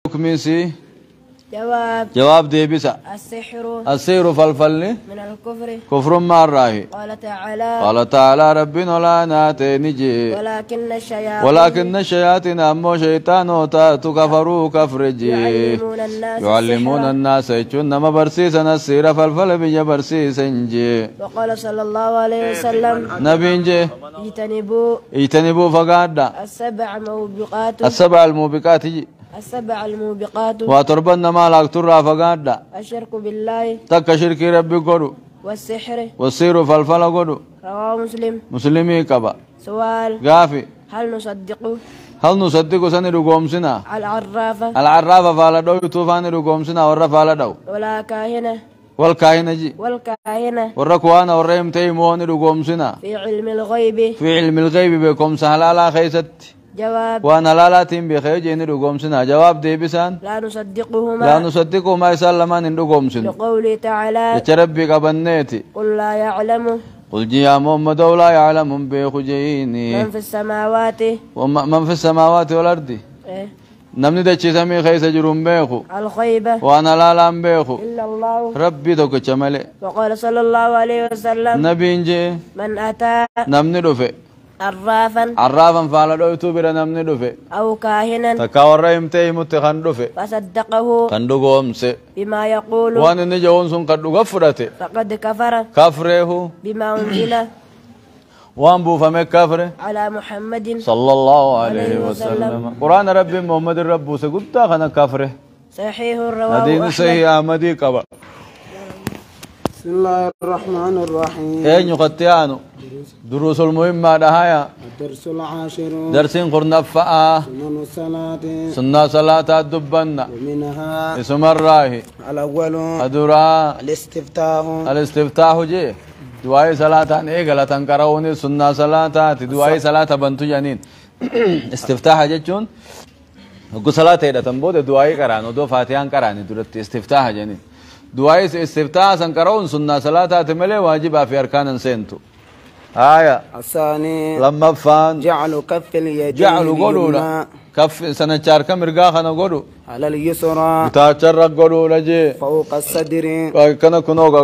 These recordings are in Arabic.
حكميسي جواب ديبسا السحر فالفلني من الكفر كفر ما الراهي قال تعالى ربنا لا ناتي ولكن الشياطين أمو شيطان كفروا كفر جي يعلمون الناس يجون ما برسيسا السير فالفل بيا برسيسا جي وقال صلى الله عليه وسلم نبي جي اجتنبوا فقادا السبع الموبقات جي السبع الموبقات وتربنا ما لا ترى فقادا الشرك بالله تك شرك ربي قدو والسحر والسير فالفل قدو رواه مسلمي كبا سؤال غافي هل نصدق سنة رقومسنا العرافة فالا دو توفان رقومسنا ورى فالا دو ولا كاهنة والكاهنة والركوانا والريمتي مون رقومسنا في علم الغيب بكم سهلالا خيست جواب وانا لا تيم بخير جيني رقومسنا جواب دي بسان لا نصدقهما يسلمان رقومسنا لقوله تعالى يتربي قبنيتي قل لا يعلم قل يا محمد لا يعلم بخجيني من في السماوات والأرض نمني دچي سمي خيس جروم بيخو الخيبة وانا لا لام بيخو إلا الله ربي دوك چمله وقال صلى الله عليه وسلم نبي انجي من أتى نمني دفه عرافا فعلا دوتو بيرا نمني دفه أو كاهنا تكاور يمتي متخن دفه فصدقه كندوغوم سي بما يقول وانا نجاون سن كدو غفرته فقد كفره بما أنزل وان بو فمك كفره على محمد صلى الله عليه وسلم قرآن ربي محمد ربو سقطا خنا كفره صحيح رواه حديث صحيح أحمدي كبا بسم الله الرحمن الرحيم اين يقطيانو دروس المهمة دهايا الدرس العاشر درسين قرنا فآه سنة صلاة الدبنا ومنها اسم الراهي الأول أدرا الاستفتاح جي دعاء صلاة إيقلا تنكروني سنة صلاة دعاء صلاة بنتو جانين استفتاح جيجون وقو صلاة إيدا تنبود دعاء كرانو دو فاتحان كراني دولت استفتاح جانين دعاء استفتاح سنكرون سنة صلاة تملي واجبها في أركان سنتو آية الثاني لما فان جعل كف اليدين جعل قولولا كف سنة شار كم رقاخنا قولو على اليسرى تاچرق قولولا جي فوق الصدر كنا كنوغا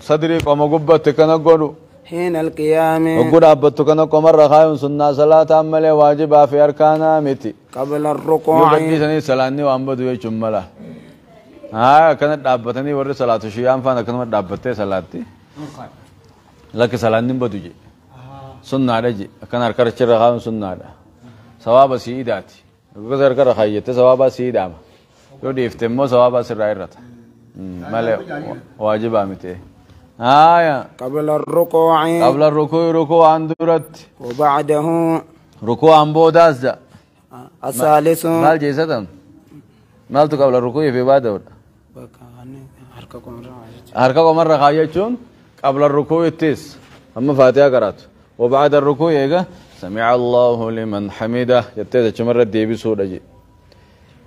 صدري كما قبت كنا قولو حين القيام وقود عبدت كنا كمر رخايون سنة صلاة عمالي واجبها في أركانا متي قبل الركوع يبدي سنة سلاني وعنبدو يجملا كانت عبتني ورد صلاة شيئا فانا كنا عبتي صلاتي لك سلاني بدو جي سنة رجي كان أركار رخايون سنة ثواب سيداتي وكذا أركار رخايته ثواب سيدام لو ديفتمو ثواب سرائرات ماله واجب عمته قبل الركوع ركوع عندرت وبعده ركوع عن بوداز دا الثالث مال جيساتم مال تو قبل الركوع في بعد حركة مرة خايجون قبل الركوع التيس أما فاتحة قرات وبعد الركوع يجا سمع الله لمن حمده يتيس كمرة ديبي سورة جي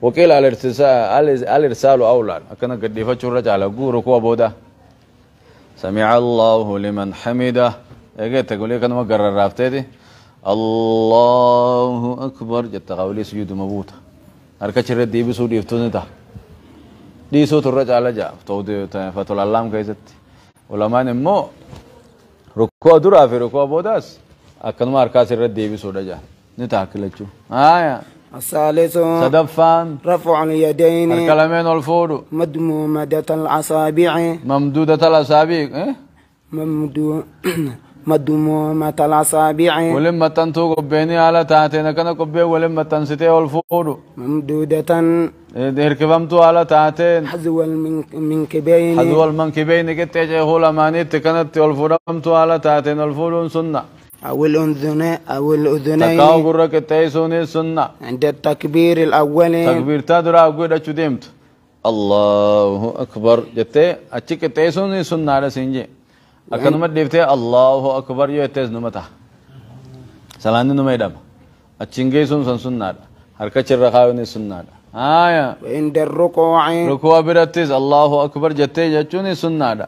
وكيل الارسال أولى أكنا قد يفتش على ركوع بودا سمع الله لمن حمده يجي تقولي كنا ما قرر رافتي الله أكبر جت قولي سجود مبوت أركا شرد دي بسود يفتوني تا دي صوت الرجال جا فتود فتول اللام كيست ولما نمو ركوع درا في ركوع بوداس أكن ما أركا شرد دي بسود جا نتاكلتشو الثالث صدفان رفع اليدين الكلمين والفود مدمومة الأصابع ممدودة الأصابع مدمومة الأصابع ولما تنتو قبيني على تاتين كنا قبي ولما تنسيتي والفود ممدودة هركبمتو على تاتين حذو المنكبين كتيجي هولا مانيت كانت والفودمتو على تاتين والفود سنة أو الأذنين تكاو قرك تيسوني سنة عند التكبير الأول تكبير تدرا قد أشدمت الله أكبر جتة أشيك تيسوني سنة على سنجي أكنمت ديفتة الله أكبر يتيس نمتا سلاني نميدام أشينجي سنة حركة الرخاوني سنة وعند الركوع ركوع برتيس الله أكبر جتة جتوني سنة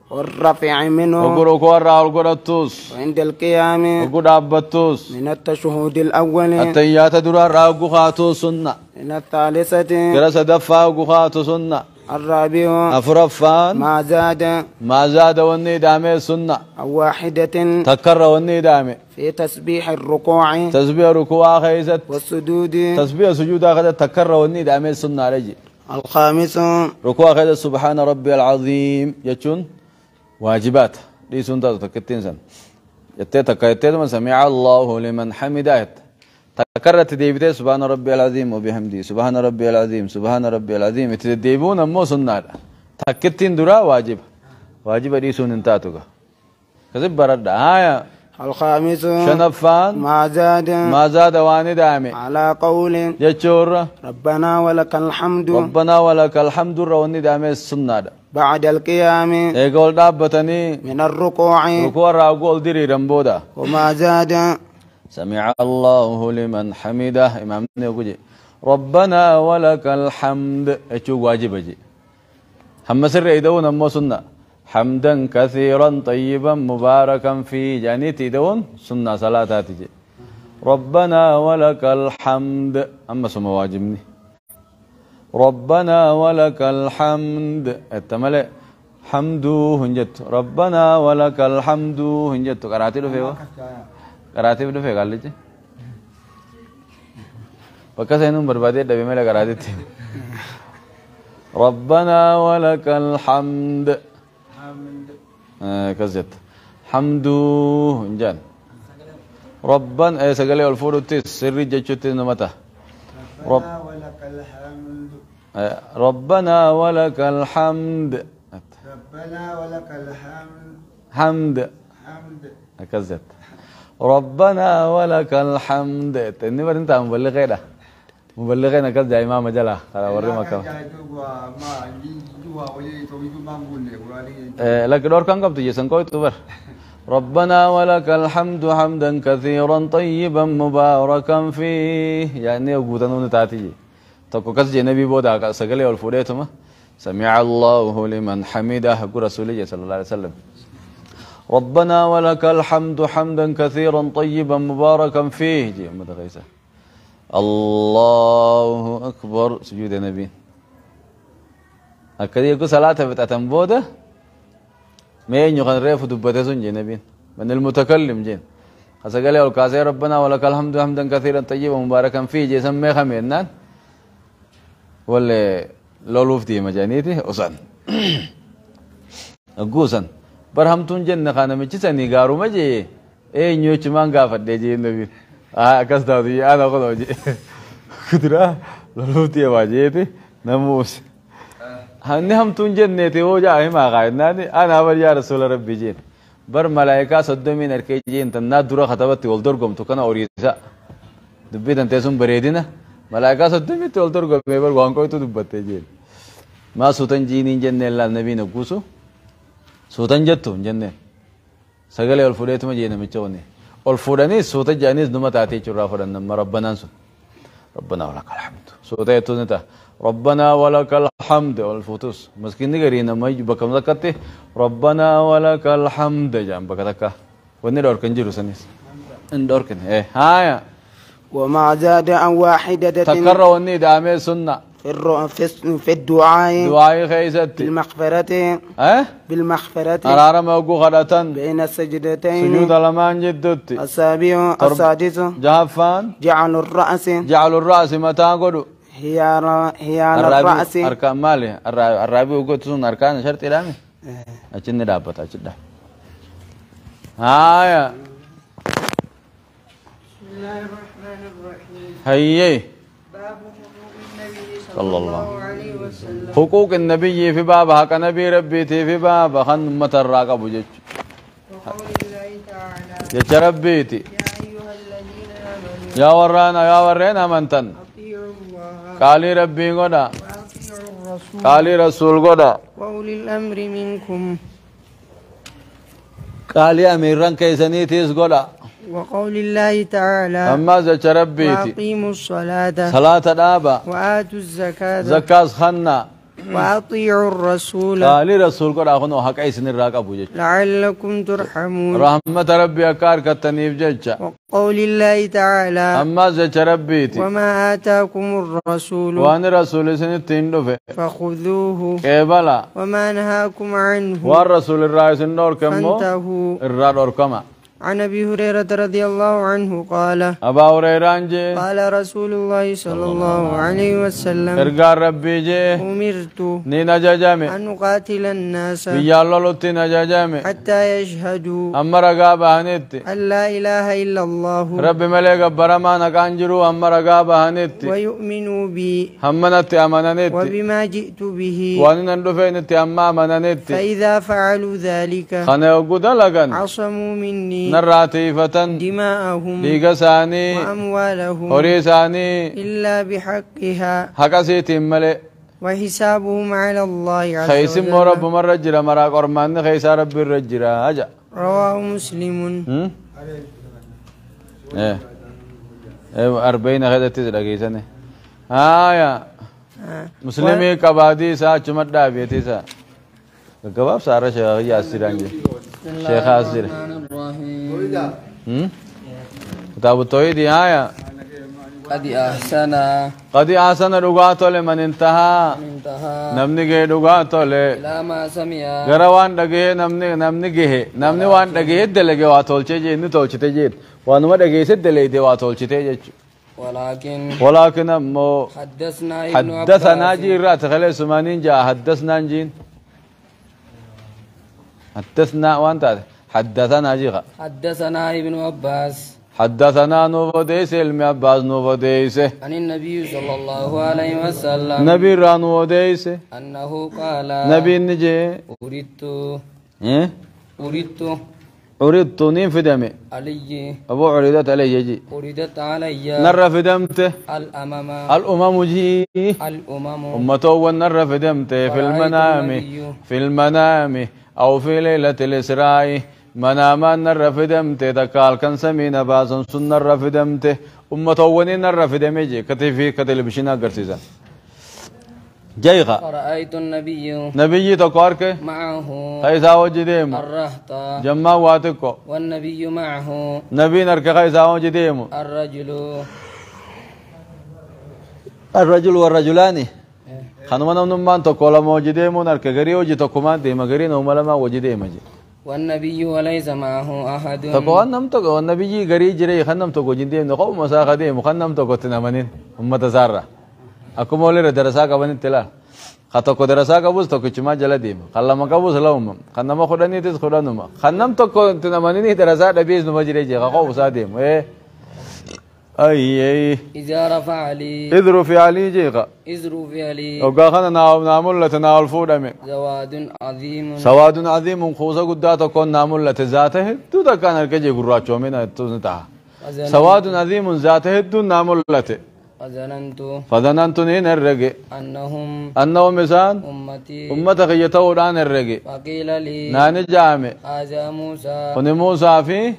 والرفع منه وقرأ الرأى القرأتوس وعند القيام وقرأ أبتوس من التشهد الأول التيات درا الرأى قخاتو سنة من الثالثة جلس دفا قخاتو سنة الرابع أفرفان ما زاد ما زاد وني دامي سنة أو واحدة تكر وني دامي في تسبيح الركوع تسبيح ركوع خيست والسجود تسبيح سجود أخذت تكر وني دامي سنة رجي الخامس ركوع خيست سبحان ربي العظيم يجون واجبات دي سنة تكتين سن يتي تكتين من سمع الله لمن حمده تكررت ديبته سبحان ربي العظيم وبحمده سبحان ربي العظيم سبحان ربي العظيم تديبون مو سنة تكتين درا واجب دي سنة تاتوكا كذب برد هايا الخامس شنفان ما زاد واني دامي على قول يجور ربنا ولك الحمد ربنا ولك الحمد رواني دامي السنة بعد القيام ايقول دابتني من الركوع ركوع راقول ديري رمبودا وما زاد سمع الله لمن حمده امام نيوكوجي ربنا ولك الحمد اتشو واجب جي هم سر يدون امو سنة حمدا كثيرا طيبا مباركا فيه جاني تيدون سنة صلاة تجي ربنا ولك الحمد اما سما واجبني ربنا ولك الحمد التملئ حمدو هنجت ربنا ولك الحمد هنجت قراتي له فيوا قراتي له فيه قال لي بكا سينم بربادي دبي ملا قراتي تي ربنا ولك الحمد كزت حمدو هنجان ربنا سغلي الفورتي سري جچوتي نمتا ربنا ولك الحمد ربنا ولك الحمد ربنا ولك الحمد حمد كزت ربنا ولك الحمد تني برنت مبلغين مبلغين كذا امام جلا على وري مكه لك دور كان قبط يسن كوي تبر ربنا ولك الحمد حمدا كثيرا طيبا مباركا فيه يعني غوتنو تاتي تكو كز نبي بودا سغلي والفوديتما سمع الله لمن حمده رسول الله صلى الله عليه وسلم ربنا ولك الحمد حمدا كثيرا طيبا مباركا فيه جي أمد غيسة الله أكبر سجود النبي أكدي يقول صلاة بتأتم بوده مين يغن ريف دبتة جي نبي من المتكلم جين أسأل الكاسي ربنا ولك الحمد حمدا كثيرا طيبا مباركا فيه جي سمي خمينان ولا لولوف دي مجانيتي أصلا أقوسن برهمتون جنة خانة مجلسني قارو مجي إيه نيوش مان قافت دي جي النبي أكاس داودي أنا أقول وجي كدرا لولوتي واجيتي نموس هني همتون جنة تيوجا ما قاعدناني أنا أول يا رسول ربي جين بر ملايكا صدمين أركي جين تنا درا خطبت والدور قم تكنا أوريسا دبي تنتسون بريدنا ملايكا صدمين والدور قم بر وانكوي تو دبته جين ما سوتن جينين جنة الله النبي نقوسو سوتن جتو جنة سجل الفوديت ما جينا متشوني الفوداني سوت جانيس نما تاتي شرا فدان نما ربنا سو ربنا ولك الحمد سوت يتونتا ربنا ولك الحمد والفوتوس مسكين غيرنا ما بكم ذكرتي ربنا ولك الحمد جام بكتك وني دور كنجرو سنيس اندور كن هايا وما زاد عن واحدة تكرر وني دامي سنة في الدعاء خيست بالمغفرة بالمغفرة أرارا موقو غدتان بين السجدتين سجود لمان جدت السابع السادس جهفان جعل الرأس متى قدو هيال الرأس أركان مالي الرابي وقلت سن أركان شرط إلامي أجن دابت أجن دابت هايا بسم الله الرحمن الرحيم هيي باب حقوق النبي صلى صلى الله الله عليه وسلم حقوق النبي في باب حق نبي ربي في باب خن متراقب جج وقول الله تعالى جج ربيتي يا أيها الذين آمنوا يا ورانا منتن أطيعوا الله قالي ربي غدا وأطيعوا الرسول قالي رسول غدا وأولي الأمر منكم قالي أميران كيسنيتيس غدا وقول الله تعالى أما جج ربيتي وأقيموا الصلاة صلاة دابا وآتوا الزكاة زكاة خنا وأطيعوا الرسول قال رسول قد أخنو حق عيسن الراق أبو جج لعلكم ترحمون رحمة ربي أكار كتنيف جج وقول الله تعالى أما زج ربيتي وما آتاكم الرسول وأن رسول سنتين دفع فخذوه قبلا وما نهاكم عنه والرسول الرئيس النور كمو فانتهوا الرادور كما عن أبي هريرة رضي الله عنه قال أبا هريرة جي قال رسول الله صلى الله عليه وسلم إرقار ربي جي أمرت ني نجاجامي أن أقاتل الناس بيالله لطي نجاجامي حتى يشهدوا أما رقابة هنيتي أن لا إله إلا الله ربي مليك برما نكانجرو أما رقابة هنيتي ويؤمنوا بي همنتي أمانانيتي وبما جئت به وانين ندفينتي أما أمانانيتي فإذا فعلوا ذلك خانه وقود لغن عصموا مني نراتيفة دماءهم ليغساني وأموالهم هريساني إلا بحقها حقسيتي ملي وحسابهم على الله عز خيسم وجل رب مرجرة مراك أرمان خيسا رب الرجرة أجا رواه مسلم ايه 40 غدا تزرق يسنه يا مسلمي كبادي سا چمدا بيتي سا كباب سارا شيخ ياسر انجي شيخ ياسر كتاب التوحيد يا قد أحسن رغاتو لمن انتهى نمني گه رغاتو له ما سمع غروان دگه نمني گه نمني وان دگه دلگه واتولچه جي ني تولچته جي وانما دگه سد دلي دي واتولچته جي ولكن مو حدثنا جي رات خلي سمانين جاء حدثنا جين حدثنا وانت حدثنا جي حدثنا ابن عباس حدثنا نوفديس علم عباس نوفديس عن النبي صلى الله عليه وسلم نبي رانوفديس أنه قال نبي نجي أريدت نين في دمي علي أبو عريدت علي يجي أريدت علي نر في دمته الأمم جي أمته ونر في دمته في المنام أو في ليلة الإسراء مناما نر في دمته تقال كان سمين باسن سن نر في دمته أمته ونين نر في دمي جي كتفي كتل بشنا قرسيزا جيغا رأيت نبي تقارك معه خيسا وجديم الرهط جمع واتكو والنبي معه نبي نرك خيسا وجديم الرجل والرجلان خنوما نمان تقول موجديم نرك غري وجي تقومان ديما غري نوملما وجديم جي والنبي وليس معه أحد تقول نم تقول النبي غري جري خنم تقول جديم نقوم مساخ ديم خنم تقول تنامنين أمة زارة aku mau lihat darasa kapan itu lah, kata ko darasa kabus to kucuma jala dim, kalau mak kabus laum, karena mak khudan itu khudan nama, khanam to ko tu nama ini darasa ada bis nama jadi je, kau usah dim, ay, izara fa'ali, idru fi ali je ka, izru fi ali, oga khana naamul lat naal fuda me, sawadun azim khusa gudda to kon naamul lat zata hai, tu da kan arke je gurra chome na tu nta, sawadun azim zata hai tu naamul lat فظننت نين الرجي أنهم مسان أمتك يتوران الرجي وقيل لي نان جامع هذا موسى موسى في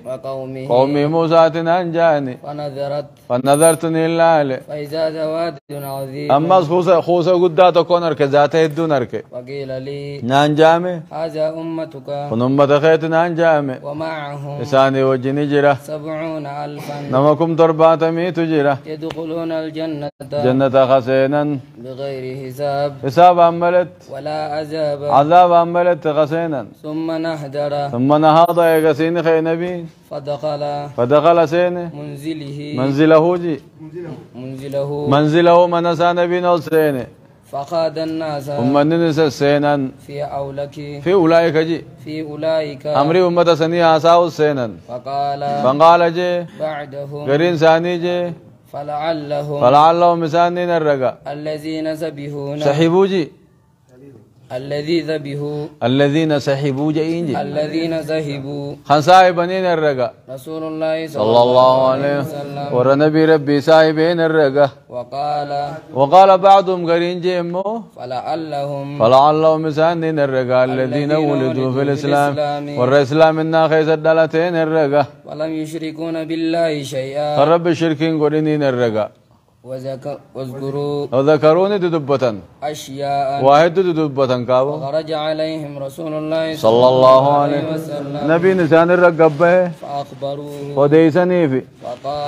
قومي موسى تنان جاني فنظرت لله فإذا سواد عظيم أما خوصة قد تكون ذاته الدون أركي وقيل لي نان جامع هذا أمتك أمتك نان جامع ومعهم لساني وجني جرة 70,000 نمكم تربات ميت جرة يدخلون الجنة جنة خسينا بغير حساب عملت ولا عذاب عملت خسينا ثم نهض يقسين خي نبي فدخل سينه منزله منسى نبي نوسينه فقاد الناس أمنين سينا في أولئك أمري أمة سنية أساو سينا فقال جي بعده قرين ثاني جي فلعلهم مسانين الرقا الذين سبحون سحبوا جي الذين سحبوا جئين الذين سحبوا خنساي بنين الرقا رسول الله صلى الله عليه وسلم ورنبي ربي سايبين الرقا وقال بعضهم قرين جيمو فلعلهم مسانين الرقا الذين ولدوا في الإسلام والإسلام إنا خيس الدلتين الرقا ولم يشركون بالله شيئا فرب الشركين قرينين الرقا واذكروا وذكروني ددبة أشياء واحد ددبة كابو خرج عليهم رسول الله صلى الله عليه وسلم نبي نسان الرقبة فأخبروه وديسني في فقال